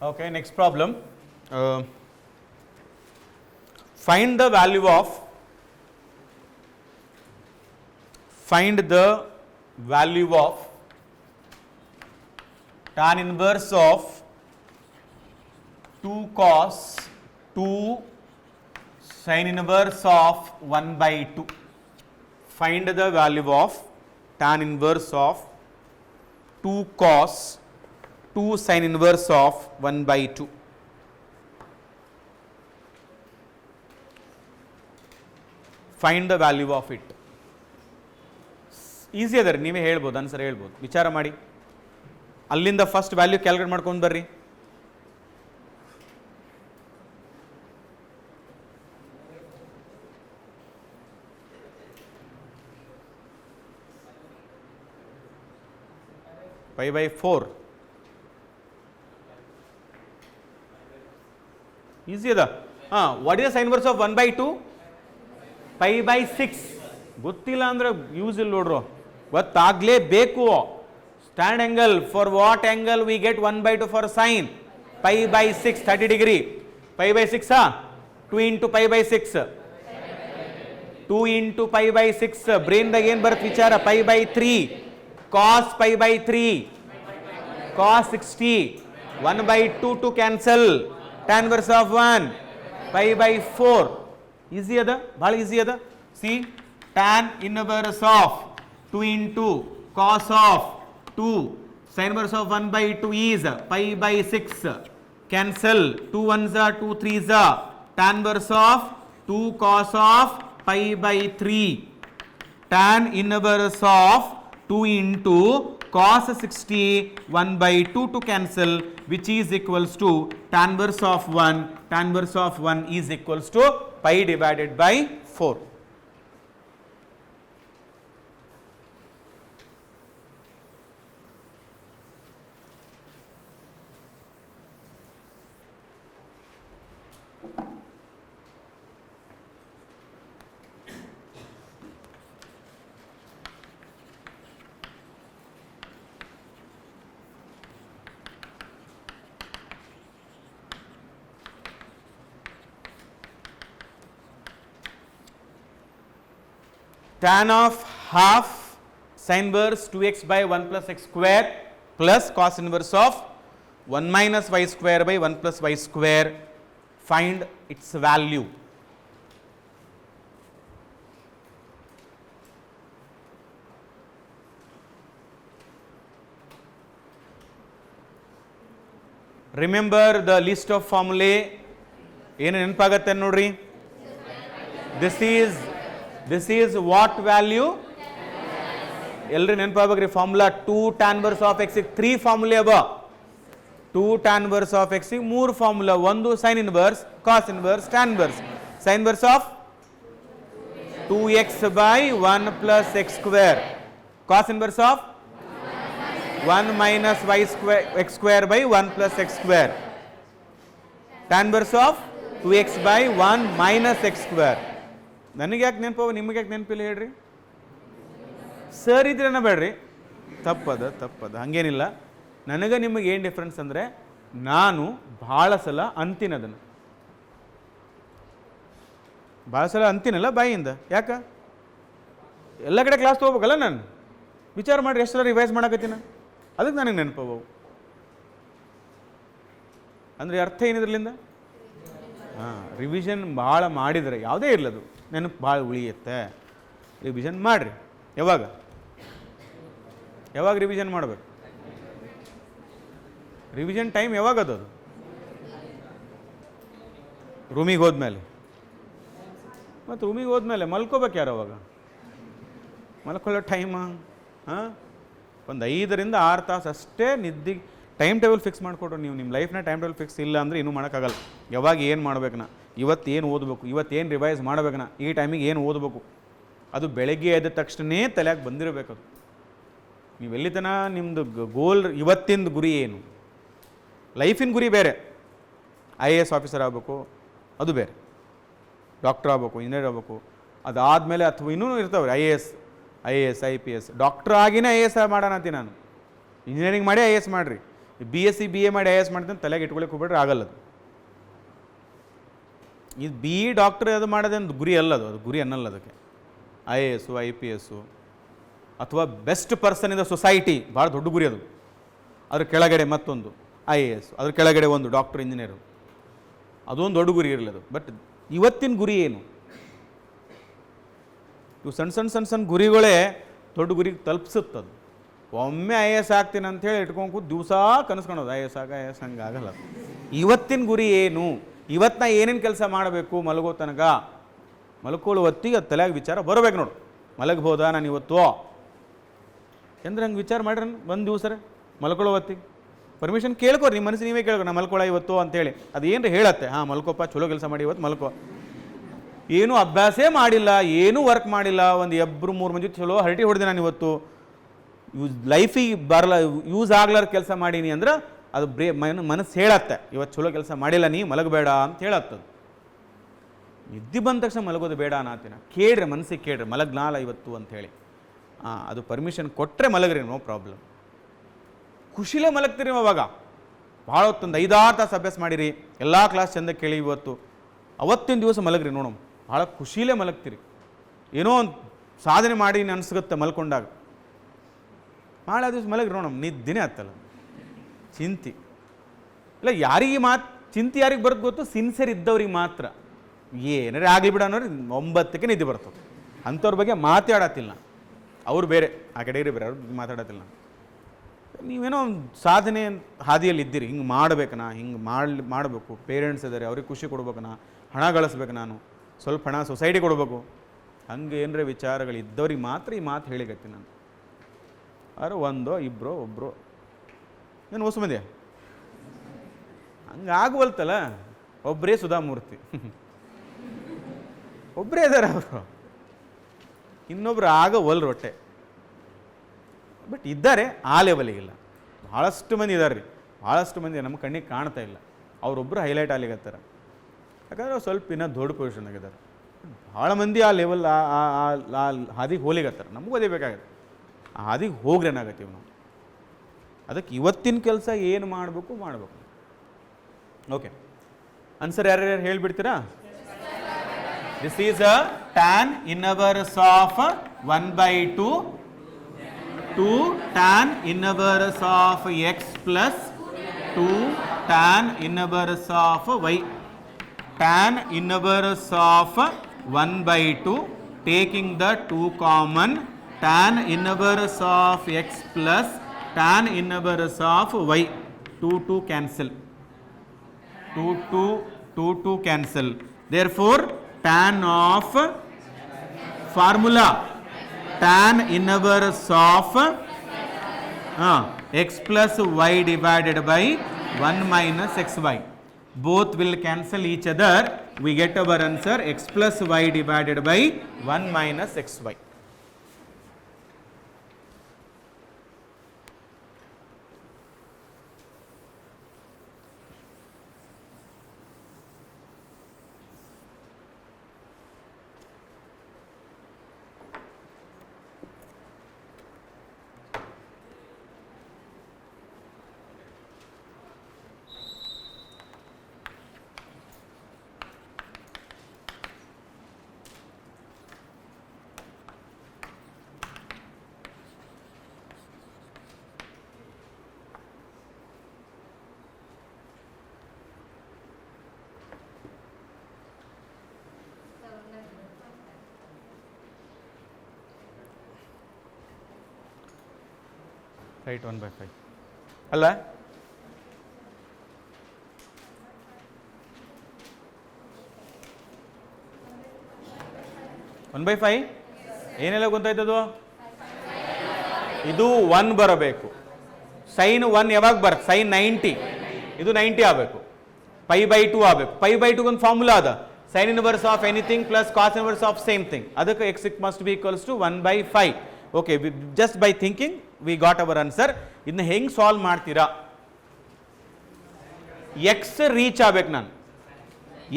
Okay, next problem. Find the value of tan inverse of 2 cos 2 sin inverse of 1 by 2. Find the value of tan inverse of 2 cos 2 sin inverse of 1 by 2. Find the value of it. Easy ಅದರಿ, ನೀವೇ ಹೇಳ್ಬೋದು, answer ಹೇಳ್ಬೋದು, ವಿಚಾರ ಮಾಡಿ. ಅಲ್ಲಿಂದ first value calculate ಮಾಡ್ಕೊಂಡು ಬರ್ರಿ. pi by 4 easy ಅದ. What is the sign inverse of 1 by 2? pi by 6. ಗೊತ್ತಿಲ್ಲ ಅಂದ್ರೆ ಯೂಸ್ ಇಲ್ಲ ನೋಡ್ರು, ಗೊತ್ತಾಗಲೇಬೇಕು. Stand angle, for what angle we get 1 by 2 for sine? pi by 6, 30 degree. pi by 6 2 into pi by 6, 2 into pi by 6. ಬ್ರೈನ್ದಾಗ ಏನು ಬರುತ್ತೆ ವಿಚಾರ? pi by 3 cos pi by 3 cos 60. 1 by 2 to cancel, tan inverse of 1 pi by 4. Easy ಅದ, ಭಾಳ easy ಅದ. C tan inverse of 2 into cos of 2 sin inverse of 1 by 2 is pi by 6. Cancel, 2 1s are 2 3s are. Tan inverse of 2 cos of pi by 3. Tan inverse of 2 into cos 60 1 by 2 to cancel, which is equals to tan inverse of 1. Tan inverse of 1 is equals to pi divided by 4. Tan of half sin inverse 2x by 1 plus x square plus cos inverse of 1 minus y square by 1 plus y square. Find its value. Remember the list of formulae. ಏನು ನೆನಪಾಗತ್ತೆ ನೋಡ್ರಿ. This is what value? ಎಲ್ಲರೂ ನೆನಪಾಗಬೇಕ್ರಿ formula. 2 tan inverse of x 3 formula ಅವ. 2 tan inverse of x 3 formula. ಒಂದು sin inverse, cos inverse, tan inverse. sin inverse of 2x by 1 plus x square. cos inverse of 1 minus y square x square by 1 plus x square. tan inverse of 2x by 1 minus x square. ನನಗೆ ಯಾಕೆ ನೆನಪು, ನಿಮಗೆ ಯಾಕೆ ನೆನಪಿಲ್ಲ ಹೇಳ್ರಿ? Sir ಇದ್ರೇನ ಬೇಡ್ರಿ, ತಪ್ಪದ ಹಾಗೇನಿಲ್ಲ. ನನಗೆ ನಿಮಗೆ ಏನು ಡಿಫ್ರೆನ್ಸ್ ಅಂದರೆ, ನಾನು ಭಾಳ ಸಲ ಅಂತಿನದನ್ನು, ಭಾಳ ಸಲ ಅಂತಿನಲ್ಲ ಬಾಯಿಯಿಂದ. ಯಾಕೆ? ಎಲ್ಲ ಕಡೆ ಕ್ಲಾಸ್ ತೊಗೋಬೇಕಲ್ಲ ನಾನು. ವಿಚಾರ ಮಾಡಿರಿ, ಎಷ್ಟು ಸಲ ರಿವೈಸ್ ಮಾಡಕತ್ತೀನ, ಅದಕ್ಕೆ ನನಗೆ ನೆನಪವು. ಅಂದರೆ ಅರ್ಥ ಏನಿದ್ರಲಿಂದ? ರಿವಿಷನ್ ಭಾಳ ಮಾಡಿದರೆ ಯಾವುದೇ ಇರಲದು ನೆನಪು ಭಾಳ ಉಳಿಯುತ್ತೆ. ರಿವಿಷನ್ ಮಾಡಿರಿ. ಯಾವಾಗ ರಿವಿಷನ್ ಮಾಡಬೇಕು? ರಿವಿಷನ್ ಟೈಮ್ ಯಾವಾಗ ಅದು? ರೂಮಿಗೆ ಹೋದ್ಮೇಲೆ. ಮತ್ತು ರೂಮಿಗೆ ಹೋದ್ಮೇಲೆ ಮಲ್ಕೋಬೇಕು ಯಾರು? ಅವಾಗ ಮಲ್ಕೊಳ್ಳೋ ಟೈಮ ಒಂದು 5 ರಿಂದ 6 ತಾಸು ಅಷ್ಟೇ ನಿದ್ದೆ. ಟೈಮ್ ಟೇಬಲ್ ಫಿಕ್ಸ್ ಮಾಡಿಕೊಡ್ರಿ ನೀವು. ನಿಮ್ಮ ಲೈಫ್ನ ಟೈಮ್ ಟೇಬಲ್ ಫಿಕ್ಸ್ ಇಲ್ಲ ಅಂದರೆ ಇನ್ನೂ ಮಾಡೋಕ್ಕಾಗಲ್ಲ. ಯಾವಾಗ ಏನು ಮಾಡ್ಬೇಕು, ಇವತ್ತು ಏನು ಓದಬೇಕು, ಇವತ್ತೇನು ರಿವೈಸ್ ಮಾಡ್ಬೇಕು, ಈ ಟೈಮಿಗೆ ಏನು ಓದಬೇಕು, ಅದು ಬೆಳಗ್ಗೆ ಎದ್ದ ತಕ್ಷಣವೇ ತಲೆಯಾಗಿ ಬಂದಿರಬೇಕು. ಅದು ನೀವು ಎಲ್ಲಿ ತನಕ ನಿಮ್ಮದು ಗೋಲ್, ಇವತ್ತಿನ ಗುರಿ ಏನು, ಲೈಫಿನ ಗುರಿ ಬೇರೆ. IAS ಆಫೀಸರ್ ಆಗಬೇಕು, ಅದು ಬೇರೆ. ಡಾಕ್ಟರ್ ಆಗಬೇಕು, ಇಂಜಿನಿಯರ್ ಆಗಬೇಕು, ಅದಾದಮೇಲೆ ಅಥವಾ ಇನ್ನೂ ಇರ್ತಾವೆ IAS IPS. ಡಾಕ್ಟರ್ ಆಗಿನೇ IAS ಮಾಡೋಣ ಅಂತೀನಿ ನಾನು. ಇಂಜಿನಿಯರಿಂಗ್ ಮಾಡಿ IAS ಮಾಡಿರಿ. BSc BA ಮಾಡಿ IAS ಮಾಡ್ತಾನೆ ತಲೆಗೆ ಇಟ್ಕೊಳ್ಳಿಕ್ಕೆ ಹೋಗ್ಬಿಟ್ರೆ ಆಗಲ್ಲ ಅದು. ಇದು BE ಡಾಕ್ಟರ್ ಅದು ಮಾಡೋದೇನು ಗುರಿ ಅಲ್ಲದು, ಅದು ಗುರಿ ಅನ್ನಲ್ಲ ಅದಕ್ಕೆ. IAS IPS ಅಥವಾ best person in the society ಭಾಳ ದೊಡ್ಡ ಗುರಿ ಅದು. ಅದ್ರ ಕೆಳಗಡೆ ಮತ್ತೊಂದು IAS, ಅದ್ರ ಕೆಳಗಡೆ ಒಂದು ಡಾಕ್ಟರ್ ಇಂಜಿನಿಯರು, ಅದೊಂದು ದೊಡ್ಡ ಗುರಿ ಇರಲಿ ಅದು. ಬಟ್ ಇವತ್ತಿನ ಗುರಿ ಏನು? ಇವು ಸಣ್ಣ ಸಣ್ಣ ಸಣ್ಣ ಸಣ್ಣ ಗುರಿಗಳೇ ದೊಡ್ಡ ಗುರಿಗೆ ತಲುಪಿಸುತ್ತದು. ಒಮ್ಮೆ IAS ಆಗ್ತೀನಿ ಅಂಥೇಳಿ ಇಟ್ಕೊಂಡು ಕೂತು ದಿವಸ ಕನಸ್ಕೊಳೋದು IAS ಹಂಗಾಗಲ್ಲ. ಇವತ್ತಿನ ಗುರಿ ಏನು? ಇವತ್ತು ನಾ ಏನೇನು ಕೆಲಸ ಮಾಡಬೇಕು ಮಲಗೋ ತನಕ, ಮಲ್ಕೊಳ್ಳೋ ಹೊತ್ತಿಗೆ ಅದು ತಲೆಯಾಗ ವಿಚಾರ ಬರಬೇಕು ನೋಡು. ಮಲಗ್ಬೋದಾ ನಾನು ಇವತ್ತು ಅಂದ್ರೆ ಹಂಗೆ ವಿಚಾರ ಮಾಡ್ರಿ ಒಂದು ದಿವಸ ಮಲ್ಕೊಳ್ಳೋ ಹೊತ್ತಿಗೆ ಪರ್ಮಿಷನ್ ಕೇಳ್ಕೊರಿ, ನಿಮ್ಮ ಮನಸ್ಸು ನೀವೇ ಕೇಳ್ಕೊ, ನಾ ಮಲ್ಕೊಳ್ಳೋ ಇವತ್ತು ಅಂತೇಳಿ. ಅದೇನು ಹೇಳತ್ತೆ, ಹಾಂ ಮಲ್ಕೋಪ್ಪ, ಚಲೋ ಕೆಲಸ ಮಾಡಿ ಇವತ್ತು ಮಲ್ಕೋ. ಏನೂ ಅಭ್ಯಾಸೇ ಮಾಡಿಲ್ಲ, ಏನೂ ವರ್ಕ್ ಮಾಡಿಲ್ಲ, ಒಂದು 2-3 ಮಂದಿ ಚಲೋ ಹರಟಿ ಹೊಡೆದೆ ನಾನು ಇವತ್ತು, ಲೈಫಿಗೆ ಬರಲ್ಲ, ಯೂಸ್ ಆಗ್ಲಾರ ಕೆಲಸ ಮಾಡೀನಿ ಅಂದ್ರೆ ಅದು ಮನಸ್ಸು ಹೇಳತ್ತೆ ಇವತ್ತು ಚಲೋ ಕೆಲಸ ಮಾಡಿಲ್ಲ, ನೀ ಮಲಗಬೇಡ ಅಂತ ಹೇಳತ್ತದು. ನಿದ್ದೆ ಬಂದ ತಕ್ಷಣ ಮಲಗೋದು ಬೇಡ ಅನ್ನತ್ತಿನ, ಕೇಳ್ರಿ ಮನಸ್ಸಿಗೆ ಕೇಳ್ರಿ, ಮಲಗ್ನಾಲ ಇವತ್ತು ಅಂಥೇಳಿ. ಅದು ಪರ್ಮಿಷನ್ ಕೊಟ್ಟರೆ ಮಲಗ್ರಿ, ನೋ ಪ್ರಾಬ್ಲಮ್. ಖುಷಿಲೇ ಮಲಗ್ತೀರಿ ಅವಾಗ. ಭಾಳ ಹೊತ್ತೊಂದು 5-6 ತಾಸು ಅಭ್ಯಾಸ ಮಾಡಿರಿ, ಎಲ್ಲ ಕ್ಲಾಸ್ ಚೆಂದ ಕೇಳಿ ಇವತ್ತು, ಅವತ್ತಿನ ದಿವಸ ಮಲಗ್ರಿ ನೋಡೋಣ, ಭಾಳ ಖುಷಿಲೇ ಮಲಗ್ತೀರಿ. ಏನೋ ಒಂದು ಸಾಧನೆ ಮಾಡಿ ಅನಿಸ್ಗುತ್ತೆ ಮಲ್ಕೊಂಡಾಗ. ಭಾಳ ದಿವಸ ಮಲಗ್ರಿ ನೋಡೋಣ, ನಿದ್ದಿನೇ ಹತ್ತಲ್ಲ. ಚಿಂತೆ ಇಲ್ಲ ಯಾರಿಗೆ ಚಿಂತೆ ಯಾರಿಗೆ ಬರೋದು ಗೊತ್ತು? ಸಿನ್ಸಿಯರ್ ಇದ್ದವ್ರಿಗೆ ಮಾತ್ರ. ಏನಾರೇ ಆಗಲಿ ಬಿಡ ಅನ್ನೋರಿ 9ಕ್ಕೆ ನಿದ್ದೆ ಬರ್ತದೆ. ಅಂಥವ್ರ ಬಗ್ಗೆ ಮಾತಾಡತ್ತಿಲ್ಲ, ಅವ್ರು ಬೇರೆ, ಆ ಕಡೆಗೆ ಬೇರೆ, ಅವ್ರ ಮಾತಾಡತ್ತಿಲ್ಲ. ನೀವೇನೋ ಒಂದು ಸಾಧನೆ ಹಾದಿಯಲ್ಲಿ ಇದ್ದೀರಿ, ಹಿಂಗೆ ಮಾಡ್ಬೇಕನಾ, ಹಿಂಗೆ ಮಾಡಬೇಕು, ಪೇರೆಂಟ್ಸ್ ಇದ್ದಾರೆ ಅವ್ರಿಗೆ ಖುಷಿ ಕೊಡ್ಬೇಕನಾ, ಹಣ ಗಳಿಸ್ಬೇಕು, ನಾನು ಸ್ವಲ್ಪ ಹಣ ಸೊಸೈಟಿ ಕೊಡಬೇಕು, ಹಂಗೆ ಏನರೇ ವಿಚಾರಗಳು ಇದ್ದವ್ರಿಗೆ ಮಾತ್ರ ಈ ಮಾತು ಹೇಳಿಗತ್ತೀನಿ ನಾನು. ಆದ್ರೆ ಒಂದೋ ಇಬ್ಬರೋ ಒಬ್ಬರು ಏನು ಹೊಸ ಮಂದಿ ಹಂಗೆ ಆಗುವಲ್ತಲ್ಲ. ಒಬ್ಬರೇ ಸುಧಾಮೂರ್ತಿ, ಒಬ್ಬರೇ ಇದ್ದಾರೆ ಅವರು, ಇನ್ನೊಬ್ರು ಆಗವಲ್ರು ಹೊಟ್ಟೆ. ಬಟ್ ಇದ್ದಾರೆ, ಆ ಲೆವೆಲಿಗಿಲ್ಲ. ಭಾಳಷ್ಟು ಮಂದಿ ಇದ್ದಾರೆ ರೀ, ಭಾಳಷ್ಟು ಮಂದಿ ನಮ್ಮ ಕಣ್ಣಿಗೆ ಕಾಣ್ತಾ ಇಲ್ಲ, ಅವರೊಬ್ಬರು ಹೈಲೈಟ್ ಆಗ್ಲಿಕತ್ತಾರೆ. ಯಾಕಂದ್ರೆ ಸ್ವಲ್ಪ ಇನ್ನೂ ದೊಡ್ಡ ಪೊಸಿಷನ್ನಾಗಿದ್ದಾರೆ. ಭಾಳ ಮಂದಿ ಆ ಲೆವೆಲ್ ಆ ಹಾದಿಗೆ ಹೋಲಿಗತ್ತಾರೆ. ನಮಗೂ ಅದೇ ಬೇಕಾಗುತ್ತೆ, ಆ ಹಾದಿಗೆ ಹೋಗ್ರಿ ಏನಾಗತ್ತೀವಿ ನಾವು. ಅದಕ್ಕೆ ಇವತ್ತಿನ ಕೆಲಸ ಏನು ಮಾಡಬೇಕು. ಓಕೆ, ಆನ್ಸರ್ ಯಾರ್ಯಾರು ಹೇಳಿಬಿಡ್ತೀರಾ? This is a tan inverse of 1/2 2 tan inverse of x plus 2 tan inverse of y. Tan inverse of 1/2, taking the 2 common, tan inverse of x plus tan inverse of y. 2 cancel, 2 cancel. Therefore tan of formula tan inverse of x plus y divided by 1 minus xy. Both will cancel each other. We get our answer x plus y divided by 1 minus xy. Right, 1/5 ಅಲ್ಲ? One by 5 ಏನೆಲ್ಲ ಗೊತ್ತಾಯ್ತದು? ಇದು 1 ಬರಬೇಕು. Sign 1 ಯಾವಾಗ ಬರುತ್ತೆ? Sign 90, ಇದು 90 ಆಗಬೇಕು. π/2 ಆಗಬೇಕು. π/2 ಒಂದು ಫಾರ್ಮುಲಾ ಅದ, sine inverse of anything plus cos inverse of same thing. ಅದಕ್ಕೆ x must be equals to 1/5. Okay, just by thinking we got our answer. ಇದನ್ನ ಹೆಂಗೆ ಸಾಲ್ವ್ ಮಾಡ್ತೀರಾ? ಎಕ್ಸ್ ರೀಚ್ ಆಗ್ಬೇಕು. ನಾನು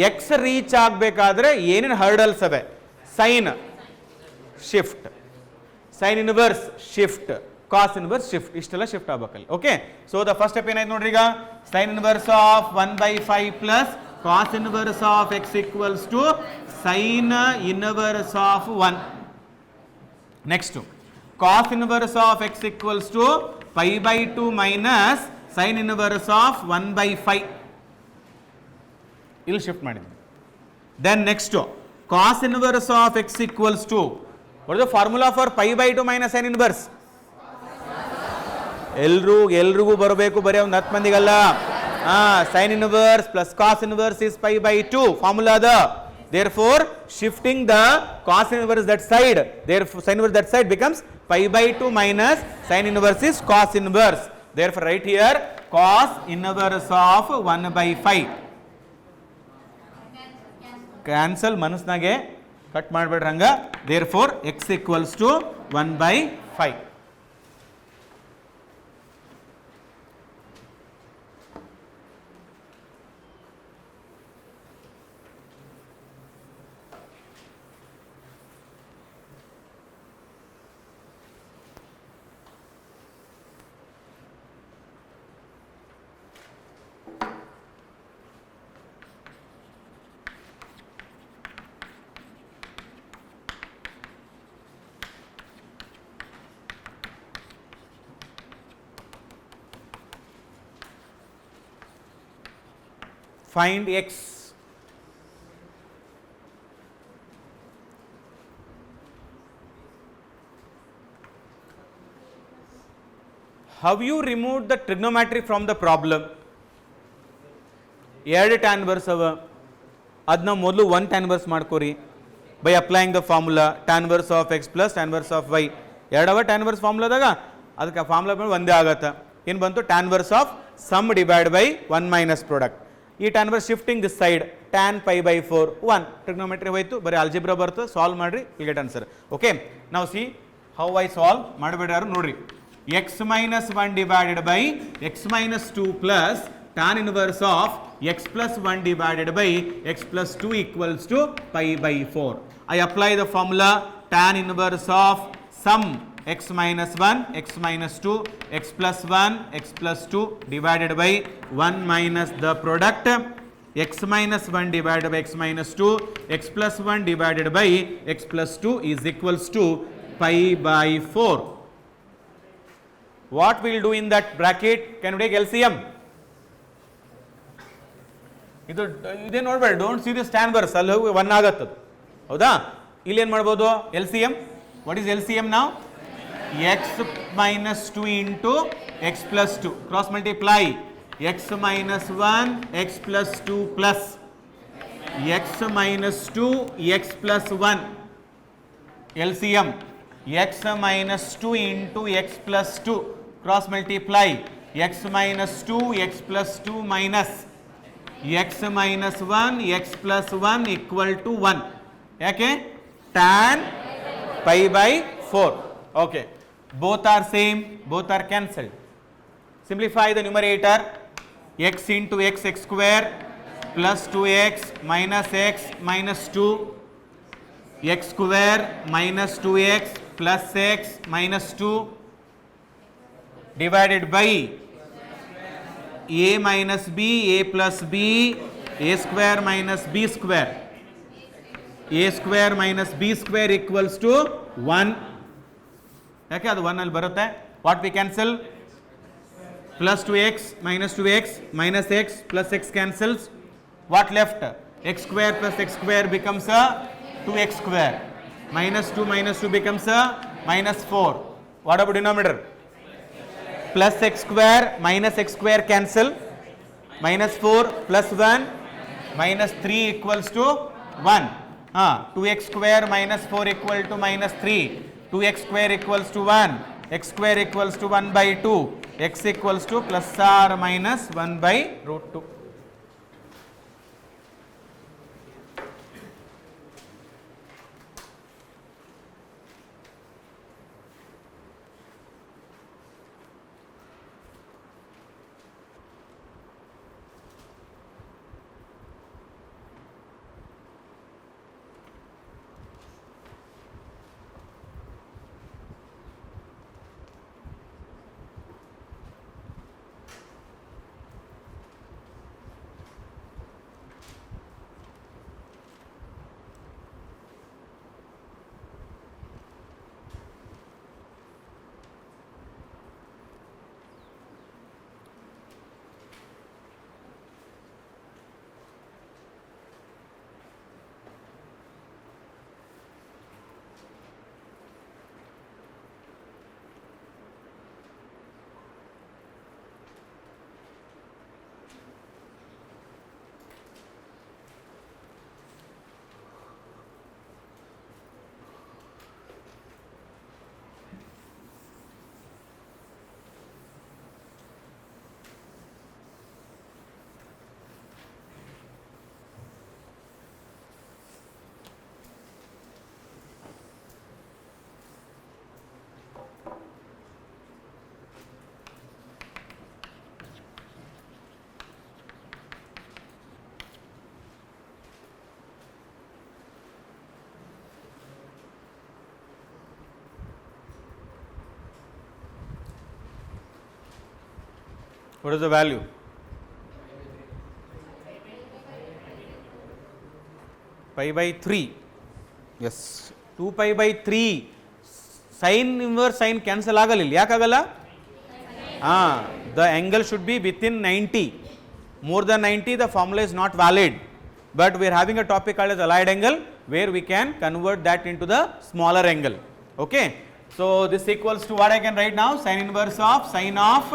ಎಕ್ಸ್ ರೀಚ್ ಆಗಬೇಕಾದ್ರೆ ಏನೇನು ಹರ್ಡಲ್ಸ್ ಅವೆ? Sine shift, sine inverse shift, cos inverse shift, ಇಷ್ಟೆಲ್ಲ ಶಿಫ್ಟ್ ಆಗಬೇಕಲ್ಲಿ. Okay, so the first step ಏನಾಯ್ತು ನೋಡ್ರಿ, ಈಗ sine inverse of 1/5 plus cos inverse of x equals to sine inverse of 1. Next cos inverse of x equals to π/2 minus sine inverse of 1/5 ಇಲ್ಲಿ shift ಮಾಡಿದ್ವಿ. Then next cos inverse of x equals to, what is the formula for π/2 minus sine inverse? ಎಲ್ರಿಗೂ ಬರಬೇಕು, ಬರೀ ಒಂದು 10 ಮಂದಿಗಲ್ಲ. Sine inverse plus cos inverse is π/2 formula ಅದ. Therefore, shifting the cos inverse that side, therefore sin inverse that side becomes π/2 minus sin inverse is cos inverse. Therefore, right here cos inverse of 1/5. Cancel ಮನಸ್ನಾಗೆ cut ಮಾಡಬೇಡ್ರಿ ಹಂಗ. Therefore, x equals to 1/5. Find x. How you remove the trigonometry from the problem? ಎರಡು tan inverse ಅವ, ಅದನ್ನ ಮೊದಲು 1 tan inverse ಮಾಡ್ಕೋರಿ by applying the formula tan inverse of x plus tan inverse of y. ಎರಡವ tan inverse ಫಾರ್ಮುಲಾದಾಗ ಅದಕ್ಕೆ formula ಒಂದೇ ಆಗತ್ತೆ. ಏನು ಬಂತು? tan inverse of sum divided by 1 minus product. ಈ tan inverse shifting this side tan π/4 1 trigonometry ಹೋಯ್ತು, ಬರೀ algebra ಬರ್ತದೆ, solve ಮಾಡ್ರಿ, you get answer. ಓಕೆ, ನಾವು ಸಿ ಹೌ ಐ ಸಾಲ್ವ್ ಮಾಡಬೇಡ ಯಾರು ನೋಡ್ರಿ. x minus 1 divided by x minus 2 plus tan inverse of x plus 1 divided by x plus 2 equals to π/4. I apply the formula tan inverse of sum x minus 1, x minus 2, x plus 1, x plus 2 divided by 1 minus the product x minus 1 divided by x minus 2, x plus 1 divided by x plus 2 is equals to π/4. What we will do in that bracket? Can we take LCM? ಇದೇ ನೋಡ್ಬೇಡ, don't see this tan inverse, ಅಲ್ಲಿ ಹೋಗಿ 1 ಆಗತ್ತದು, ಹೌದಾ? ಇಲ್ಲಿ ಏನು ಮಾಡ್ಬೋದು? LCM. What is LCM now? x minus 2 into x plus 2. Cross multiply. X minus 1, x plus 2 plus x minus 2, x plus 1. LCM. X minus 2 into x plus 2. Cross multiply. X minus 2, x plus 2 minus x minus 1, x plus 1 equal to 1. ಯಾಕೆ? tan π/4. Okay. Both are same, both are cancelled. Simplify the numerator. X into x, x square plus 2x minus x minus 2, x square minus 2x plus x minus 2 divided by a minus b, a plus b, a square minus b square. A square minus b square equals to 1. ಯಾಕೆ ಅದು 1 ಅಲ್ಲಿ ಬರುತ್ತೆ? What we cancel? Plus 2x minus 2x minus x plus x cancels. What left? x square plus x square becomes a 2x square. Minus 2 becomes a minus 4. What about denominator? Plus x square minus x square cancel. Minus 4 plus 1 minus 3 equals to 1. 2x square minus 4 equal to minus 3. 2x square equals to 1. X square equals to 1/2. X equals to plus or minus 1/√2. What is the value? Pi by 3. Yes. 2 pi by 3. Sine inverse sine cancel ಆಗಲಿಲ್ಲ ಯಾಕಾಗಲ್ಲ the angle should be within 90. More than 90 the formula is not valid, but we are having a topic called as allied angle where we can convert that into the smaller angle. Okay, so this equals to what I can write now, sine inverse of sine of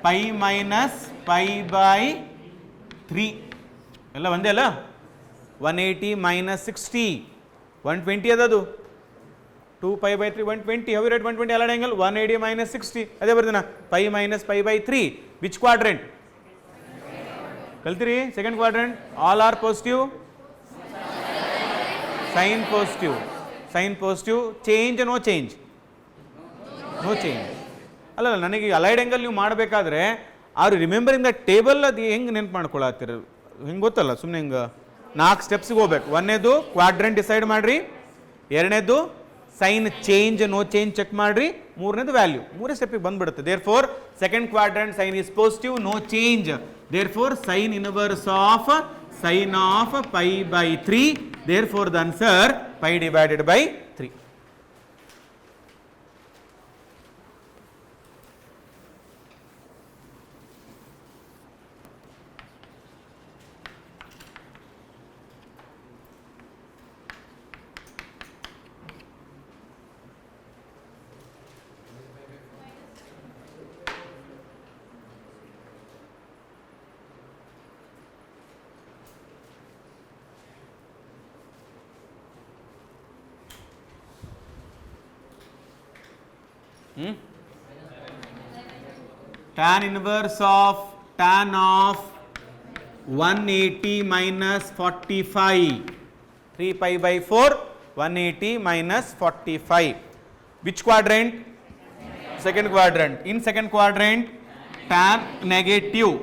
pi minus pi by 3 ಎಲ್ಲ ಒಂದೇ ಅಲ್ಲ 180 minus 60 120 ಅದದು 2 pi by 3 120. How you write 120 allied angle? 180 minus 60 ಅದೇ ಬರ್ತೀನ pi minus pi by 3. Which quadrant? ಕಲ್ತಿರಿ second quadrant. All are positive, sine positive, sine positive. Change no change, no change. ಅಲ್ಲ ನನಗೆ allied angle ನೀವು ಮಾಡಬೇಕಾದ್ರೆ ಆರು remembering the table ಅದು ಹೆಂಗೆ ನೆನ್ಪು ಮಾಡ್ಕೊಳತ್ತೀರ ಹಿಂಗೆ ಗೊತ್ತಲ್ಲ, ಸುಮ್ಮನೆ ಹಿಂಗೆ 4 ಸ್ಟೆಪ್ಸಿಗೆ ಹೋಗ್ಬೇಕು. ಒಂದನೇದು ಕ್ವಾಡ್ರೆಂಟ್ ಡಿಸೈಡ್ ಮಾಡಿರಿ, ಎರಡನೇದು sign change no change check ಮಾಡಿರಿ, ಮೂರನೇದು ವ್ಯಾಲ್ಯೂ. ಮೂರೇ ಸ್ಟೆಪ್ಪಿಗೆ ಬಂದ್ಬಿಡುತ್ತೆ. Therefore second quadrant sine is positive, no change. Therefore sine inverse of sine of pi by 3. Therefore the answer pi divided by 3. Tan inverse of tan of 180 minus 45. 3 pi by 4, 180 minus 45. Which quadrant? Second quadrant. In second quadrant, tan negative.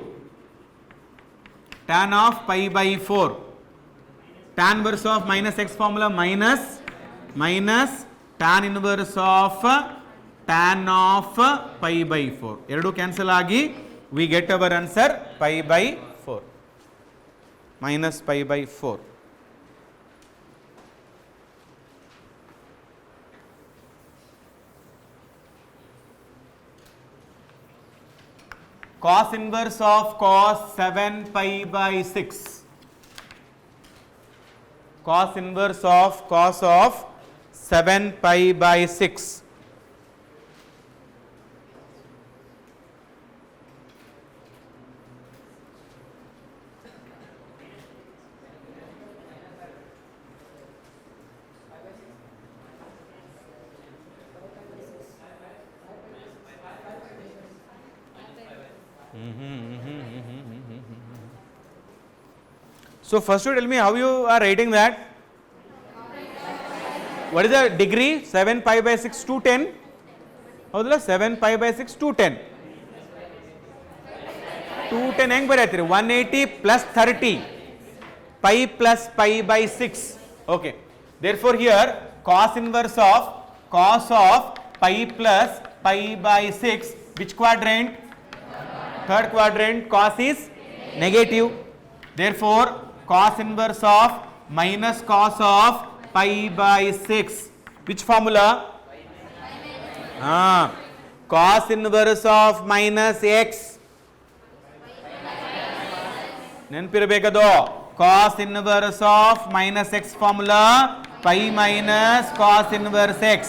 Tan of pi by 4. Tan inverse of minus x formula minus tan inverse of tan of pi by 4. ಎರಡು cancel ಆಗಿ we get our answer pi by 4 minus pi by 4. Cos inverse of cos 7 pi by 6. Cos inverse of cos of 7 pi by 6. So first you tell me how you are writing that. What is the degree? 7 pi by 6 to 10. ಹೌದಲ್ಲ 7 pi by 6 to 10. 210 ಹೆಂಗೆ ಬರೆಯತ್ತೀರಿ? 180 plus 30 pi plus pi by 6. Okay. Therefore here cos inverse of pi plus pi by 6. Which quadrant? Third quadrant. Cos is negative. Therefore cos inverse of minus cos of pi by 6. Which formula? Cos inverse of minus x. ನೆನಪಿರಬೇಕದು. cos inverse of minus x formula pi minus cos inverse x.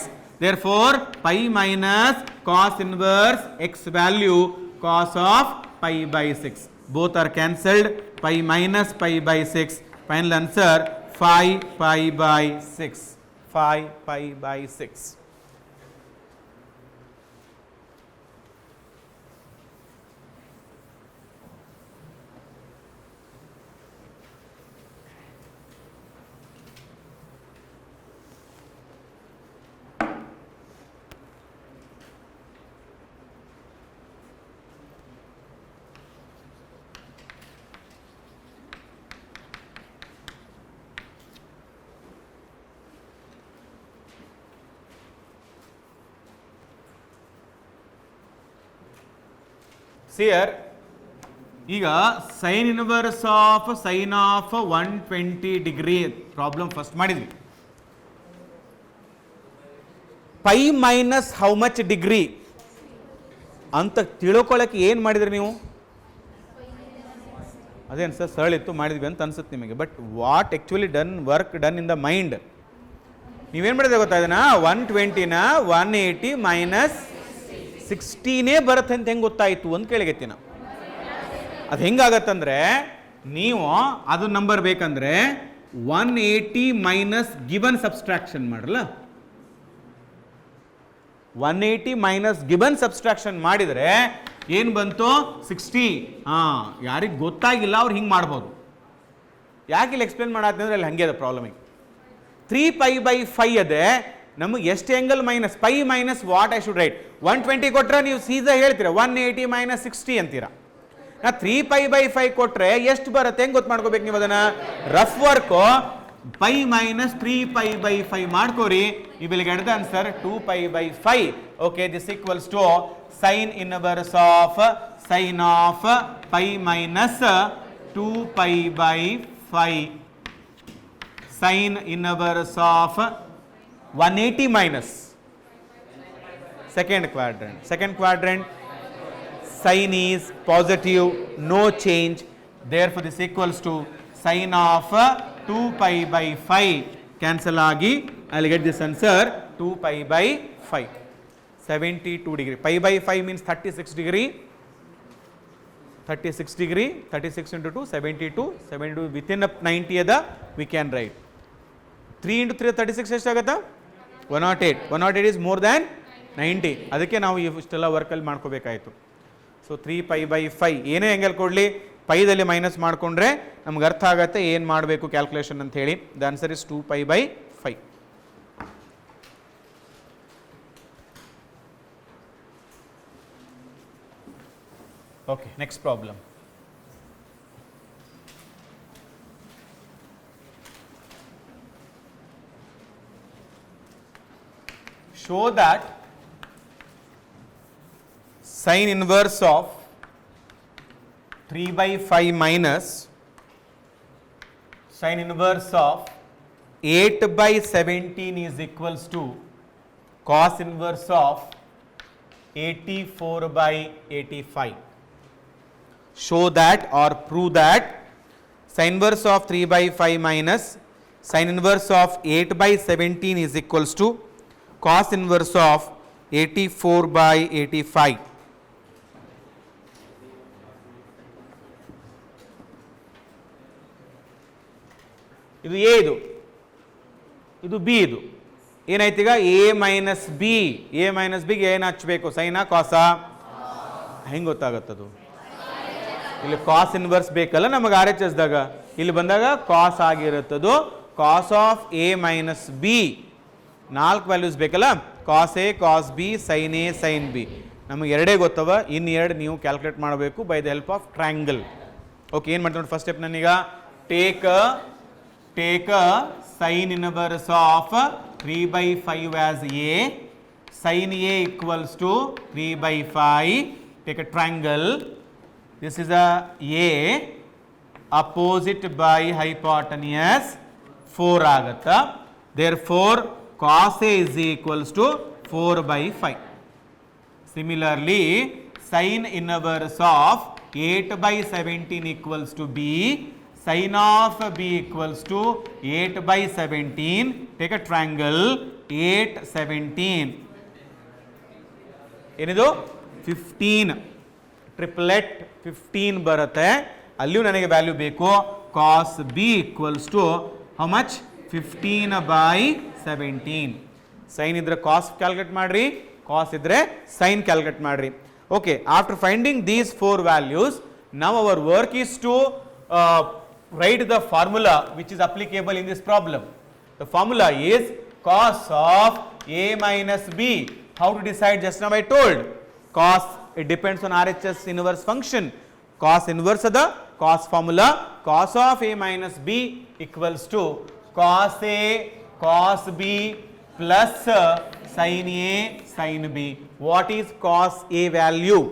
Therefore pi minus cos inverse x value cos of pi by 6. Both are cancelled. Pi minus pi by 6. Final answer 5 pi by 6. 5 pi by 6. ಸಿಯರ್ ಈಗ sine inverse of sine of 120 degree problem first ಮಾಡಿದ್ವಿ. Pi minus how much degree ಅಂತ ತಿಳ್ಕೊಳ್ಳೋಕೆ ಏನು ಮಾಡಿದ್ರಿ ನೀವು? ಅದೇನು sir ಸರಳಿತ್ತು ಮಾಡಿದ್ವಿ ಅಂತ ಅನ್ಸುತ್ತೆ ನಿಮಗೆ. But what actually done work done in the mind, ನೀವೇನು ಮಾಡಿದ್ರೆ ಗೊತ್ತಾ ಇದನ್ನ 120ನ 180 ಮೈನಸ್ 60ನೇ ಬರುತ್ತೆ ಅಂತ ಹೆಂಗೆ ಗೊತ್ತಾಯಿತು ಅಂತ ಕೇಳಿಗತ್ತಿ ನಾವು. ಅದು ಹೆಂಗಾಗತ್ತಂದ್ರೆ ನೀವು ಅದು ನಂಬರ್ ಬೇಕಂದ್ರೆ 180 ಮೈನಸ್ ಗಿವನ್ ಸಬ್ಸ್ಟ್ರಾಕ್ಷನ್ ಮಾಡಲ್ಲ, 180 ಮೈನಸ್ ಗಿವನ್ ಸಬ್ಸ್ಟ್ರಾಕ್ಷನ್ ಮಾಡಿದರೆ ಏನು ಬಂತು 60. ಯಾರಿಗೆ ಗೊತ್ತಾಗಿಲ್ಲ ಅವ್ರು ಹಿಂಗೆ ಮಾಡ್ಬೋದು. ಯಾಕೆ ಇಲ್ಲಿ ಎಕ್ಸ್ಪ್ಲೇನ್ ಮಾಡತ್ತಂದ್ರೆ ಅಲ್ಲಿ ಹಂಗೆ ಅದ ಪ್ರಾಬ್ಲಮ್. ಈಗ 3π/5 ಅದೇ ನಮಗೆ ಎಷ್ಟು angle minus pi minus what I should write. 120 ಕೊಟ್ಟರೆ ನೀವು ಸೀದಾ ಹೇಳ್ತೀರಾ 180 ಮೈನಸ್ 60 ಅಂತೀರಾ. ನಾ 3π/5 ಕೊಟ್ಟರೆ ಎಷ್ಟು ಬರುತ್ತೆ ಹೆಂಗೆ ಗೊತ್ತು ಮಾಡ್ಕೋಬೇಕು ನೀವು ಅದನ್ನು. ರಫ್ ವರ್ಕು ಪೈ ಮೈನಸ್ 3π/5 ಮಾಡ್ಕೋರಿ. ಈ ಬೆಲೆಗೆ ಎಡ್ದ answer 2π/5. Okay, this equals to sine inverse of sine of pi minus 2π/5 sine inverse of 180 minus second quadrant sin is positive, no change, therefore this equals to sin of 2π/5 cancel agi. I will get this answer 2π/5 72 degree. π/5 means 36 degree. 36 into 2 72 within 90 ada we can write. 3 into 3 36 ಎಷ್ಟಾಗುತ್ತಾ 108 is more than 90. ಅದಕ್ಕೆ ನಾವು ಇಷ್ಟೆಲ್ಲ ವರ್ಕಲ್ಲಿ ಮಾಡ್ಕೋಬೇಕಾಯಿತು. So 3π/5 ಏನೇ angle ಕೊಡಲಿ ಪೈದಲ್ಲಿ minus ಮಾಡಿಕೊಂಡ್ರೆ ನಮ್ಗೆ ಅರ್ಥ ಆಗುತ್ತೆ ಏನು ಮಾಡಬೇಕು ಕ್ಯಾಲ್ಕುಲೇಷನ್ ಅಂತ ಹೇಳಿ. The answer is 2π/5. Okay, next problem. Show that sin inverse of 3/5 minus sin inverse of 8/17 is equals to cos inverse of 84/85. Show that or prove that sin inverse of 3/5 minus sin inverse of 8/17 is equals to cos inverse of 84/85. ಇದು A, ಇದು B. ಇದು ಏನಾಯ್ತು ಈಗ A minus ಬಿಗೆ ಏನು ಹಚ್ಚಬೇಕು, Saina CASA? ಹೆಂಗೆ ಗೊತ್ತಾಗತ್ತದು? ಇಲ್ಲಿ ಕಾಸ್ ಇನ್ವರ್ಸ್ ಬೇಕಲ್ಲ ನಮಗೆ ಆರ್ ಎಚ್ ಎಸ್ದಾಗ. ಇಲ್ಲಿ ಬಂದಾಗ ಕಾಸ್ ಆಗಿರುತ್ತದು. Cos of A minus B 4 values ಬೇಕಲ್ಲ, cos A cos B sine A sine B. ನಮಗೆ ಎರಡೇ ಗೊತ್ತವ, ಇನ್ನು ಎರಡು ನೀವು ಕ್ಯಾಲ್ಕುಲೇಟ್ ಮಾಡಬೇಕು by the help of triangle. Okay, ಏನು ಮಾಡ್ತೀನಿ ನೋಡಿ. ಫಸ್ಟ್ ಸ್ಟೆಪ್ ನಾನೀಗ take sin inverse of 3/5 as A. Sin A equals to 3/5. Take a triangle. This is a A. Opposite by hypotenuse 4 agata. Therefore, cos A is equals to 4/5. Similarly, sin inverse of 8/17 equals to B. Sin of B equals to 8/17. Take a triangle 8, 17. ಏನಿದು 15. Triplet 15 ಬರುತ್ತೆ. ಅಲ್ಲಿಯೂ ನನಗೆ value ಬೇಕು. Cos B equals to how much 15/17. Sine ಇದ್ರೆ cos calculate ಮಾಡ್ರಿ, cos ಇದ್ರೆ sine calculate ಮಾಡ್ರಿ. Okay, after finding these 4 values, now our work is to write the formula which is applicable in this problem. The formula is cos of A minus B. How to decide? Just now I told. Cos, it depends on RHS inverse function. Cos inverse of the cos formula. Cos of A minus B equals to cos A cos B plus sin A sin B. What is cos A value?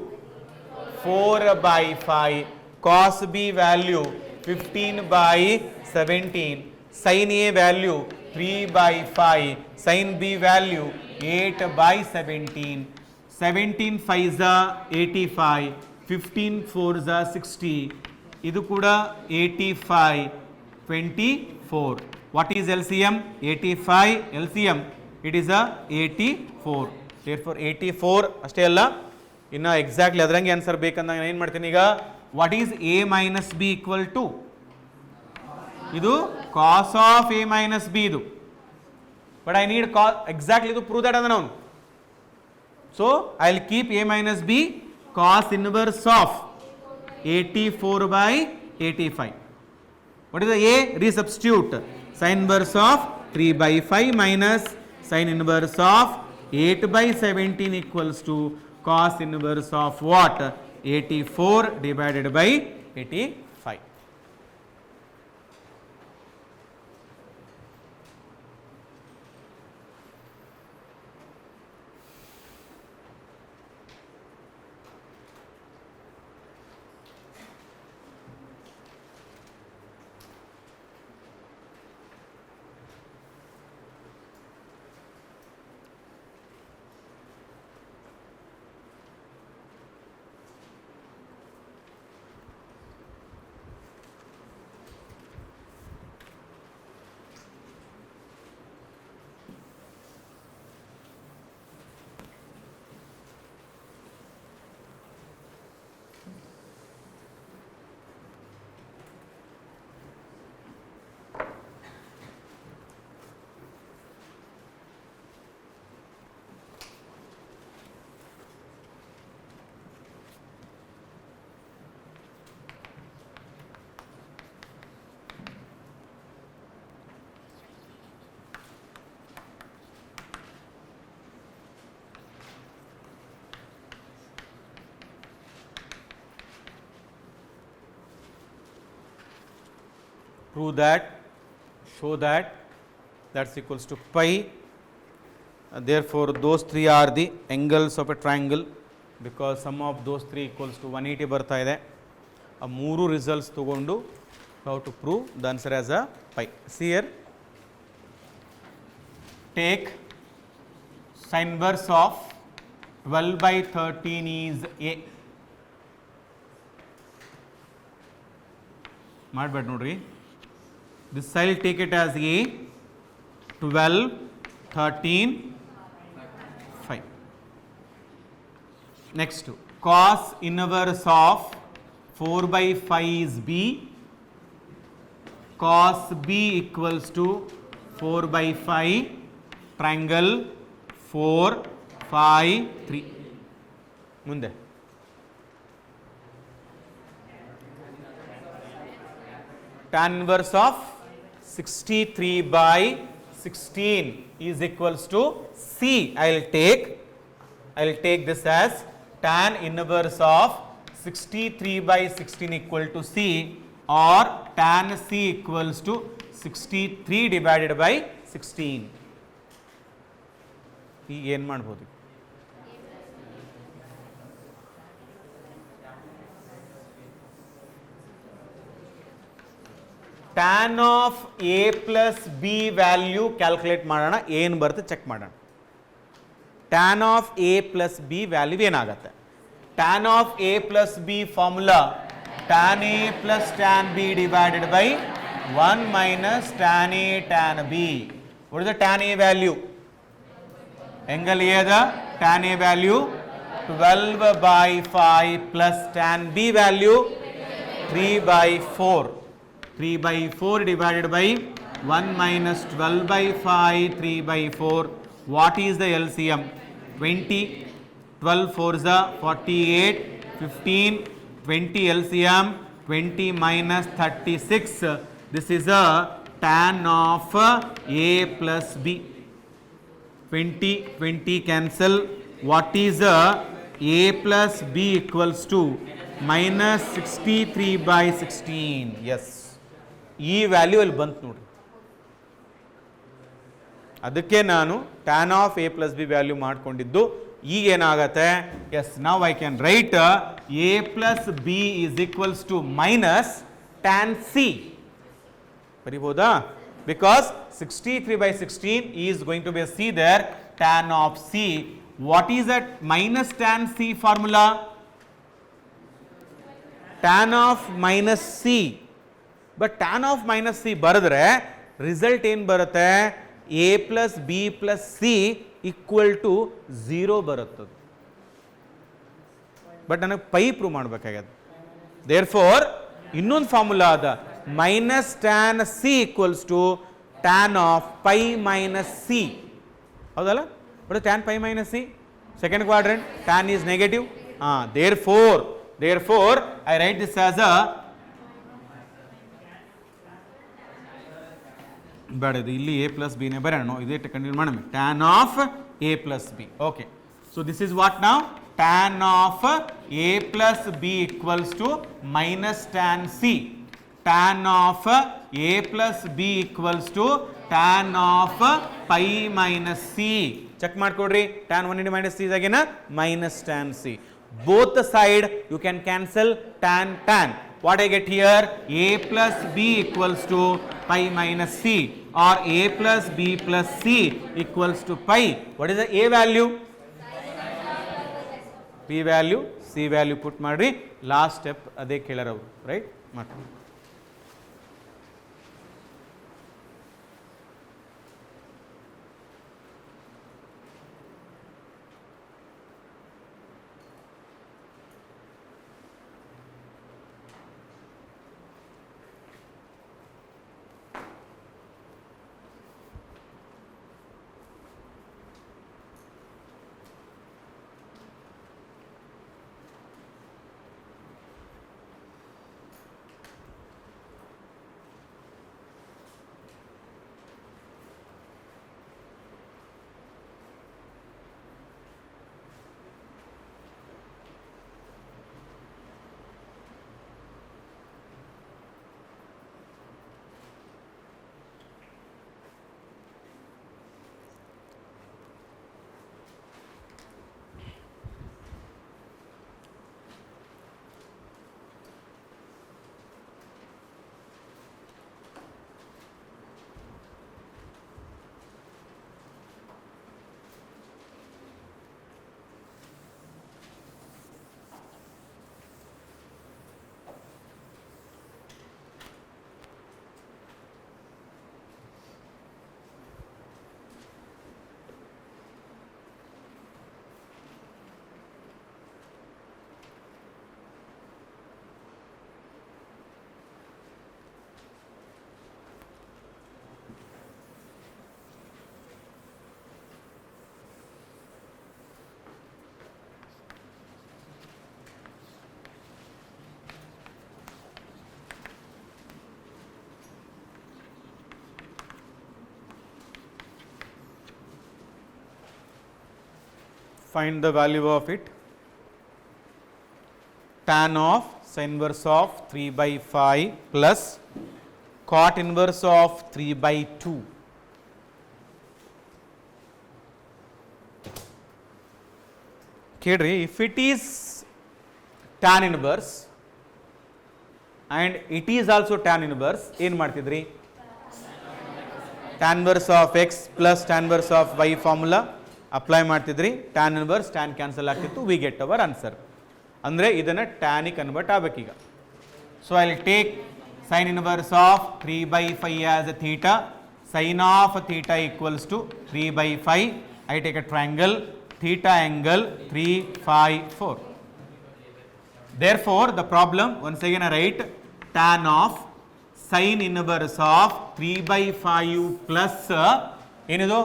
4 by 5, cos B value 15 by 17, sin A value 3 by 5, sin B value 8 by 17, 17 5s are 85, 15 4s are 60, idu kuda 85, 24. What is LCM? 85 LCM. It is a 84. Therefore 84 ಅಷ್ಟೇ ಅಲ್ಲ, ಇನ್ನು exactly ಅದರಂಗೆ answer ಬೇಕಂದಾಗ ನಾನು ಏನು ಮಾಡ್ತೀನಿ ಈಗ, what is A minus B equal to, ಇದು cos of A minus B ಇದು, but I need exactly ಇದು ಪ್ರೂವ್ ದಟ್ ಅಂದ್ರೆ ನಾವು. So I will keep A minus B cos inverse of 84 by 85. What is the A? Resubstitute. Sin inverse of 3 by 5 minus sin inverse of 8 by 17 equals to cos inverse of what? 84 divided by 85. Prove that, show that, that's equals to pi. Therefore those three are the angles of a triangle, because sum of those three equals to 180 ಬರ್ತಾ ಇದೆ. ಆ ಮೂರು results ತಗೊಂಡು how to prove the answer as a pi. See here, take sin inverse of 12 by 13 is a, ಮಾಡಬೇಡ ನೋಡ್ರಿ, this I will take it as a 12, 13, 5. Next, cos inverse of 4 by 5 is b, cos b equals to 4 by 5, triangle 4, 5, 3. ಮುಂದೆ tan inverse of 63 by 16 is equals to c. I will take this as tan inverse of 63 by 16 equal to c, or tan c equals to 63 divided by 16. ಈಗ ಏನು ಮಾಡ್ಬೋದು, tan of a plus b value calculate ಮಾಡೋಣ, ಏನು ಬರುತ್ತೆ check ಮಾಡೋಣ. tan of a plus b value ಏನಾಗುತ್ತೆ? tan of a plus b formula tan a plus tan b divided by 1 minus tan a tan b. What is the tan a value? Angle A the tan a value 12 by 5 plus tan b value 3 by 4. 3 by 4 divided by 1 minus 12 by 5, 3 by 4. What is the LCM? 20, 12 4s are 48, 15, 20 LCM, 20 minus 36. This is a tan of a plus b. 20, 20 cancel. What is a plus b equals to minus 63 by 16. Yes. ಈ value ಅಲ್ಲಿ ಬಂತು ನೋಡಿ, ಅದಕ್ಕೆ ನಾನು tan of A plus B value ಮಾಡಿಕೊಂಡಿದ್ದು ಈಗೇನಾಗತ್ತೆ, yes ನಾವು I can write A plus B is equals to minus tan C ಬರಿಬೋದಾ, because 63/16 is going to be a c there, tan of c. What is that minus tan c formula? Tan of minus c. But tan of minus c ಬರೆದ್ರೆ result ಏನು ಬರುತ್ತೆ, a plus b plus c equal to 0 ಬರುತ್ತದೆ. But ನನಗೆ pi prove ಮಾಡಬೇಕಾಗ್ಯದ. Therefore ಇನ್ನೊಂದು formula ಅದ, minus tan C equals to tan of pi minus C. ಹೌದಲ್ಲ, but tan pi minus C second quadrant, tan is negative. therefore I write this as a ಬೇಡ, ಇದು ಇಲ್ಲಿ A plus B ನೇ ಬರೋಣ, ಇದೇ continue ಮಾಡೋಣ, tan of A plus B. Okay, so this is what ನಾವು, tan of A plus B equals to minus tan C. Tan of A plus B equals to tan of pi minus C. Check ಮಾಡ್ಕೊಡ್ರಿ, tan 1 into minus c is again minus tan c. Both the side you can cancel tan. What I get here, a plus b equals to pi minus c, or a plus b plus c equals to pi. What is the a value? b value, c value put ಮಾಡ್ರಿ. Last step ಅದೇ ಕೇಳರವರು, right ಮಾಡಿ. Find the value of it. Tan of sin inverse of 3 by 5 plus cot inverse of 3 by 2. Kedri, if it is tan inverse and it is also tan inverse, ಏನು ಮಾಡ್ತಿದ್ರಿ, tan inverse of x plus tan inverse of y formula apply ಮಾಡ್ತಿದ್ರಿ, tan inverse tan cancel ಆಗ್ತಿತ್ತು, we get our answer. ಅಂದರೆ ಇದನ್ನು ಟ್ಯಾನಿಗೆ convert ಆಗಬೇಕೀಗ. So I will take sine inverse of 3/5 as a theta, sine of theta equals to 3/5. I take a triangle, theta angle 3, 5, 4. Therefore, the problem, once again I write tan of sin inverse of 3/5 plus ಏನಿದು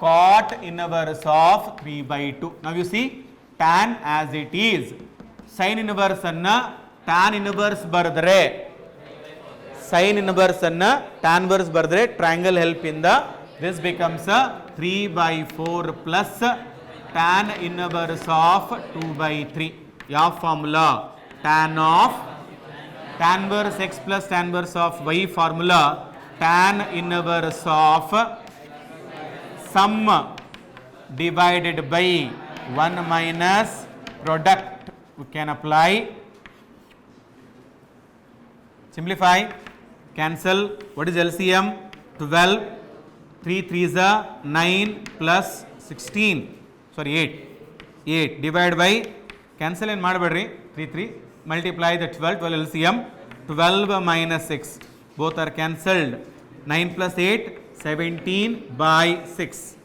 cot inverse of 3/2. Now you see tan as it is, sin inverse ಅನ್ನ tan inverse ಬರೆದರೆ, sin inverse ಅನ್ನ tan inverse ಬರೆದರೆ triangle help ಇಂದ this becomes 3/4 plus tan inverse of 2/3. ಯಾವ formula, tan inverse x plus tan inverse of y formula, tan inverse of sum divided by 1 minus product. We can apply. Simplify. Cancel. What is LCM? 12. 3 3s are 9 plus 16. Sorry, 8. 8 divided by, cancel and ಮಾಡಬೇಡ್ರಿ, 3 3. Multiply the 12. 12 LCM. 12 minus 6. Both are cancelled. 9 plus 8, 17 by 6.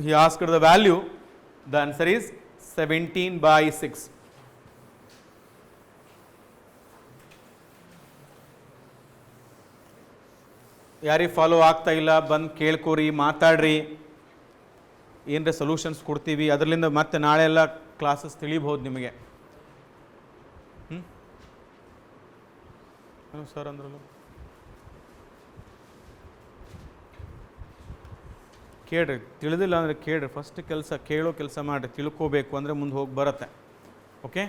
He asked the value. The answer is 17 by 6. ಯಾರಿಗೆ follow ಆಗ್ತಾ ಇಲ್ಲ ಬಂದು ಕೇಳ್ಕೋರಿ, ಮಾತಾಡ್ರಿ, ಏನರ solutions ಕೊಡ್ತೀವಿ. ಅದರಿಂದ ಮತ್ತೆ ನಾಳೆ ಎಲ್ಲ ಕ್ಲಾಸಸ್ ತಿಳಿಬಹುದು ನಿಮಗೆ. ಸರ್ ಅಂದ್ರಲ್ಲ, ಕೇಳ್ರಿ, ತಿಳಿದಿಲ್ಲ ಅಂದರೆ ಕೇಳ್ರಿ. ಫಸ್ಟ್ ಕೆಲಸ ಕೇಳೋ ಕೆಲಸ ಮಾಡಿರಿ, ತಿಳ್ಕೋಬೇಕು ಅಂದರೆ ಮುಂದೆ ಹೋಗಿ ಬರುತ್ತೆ. ಓಕೆ.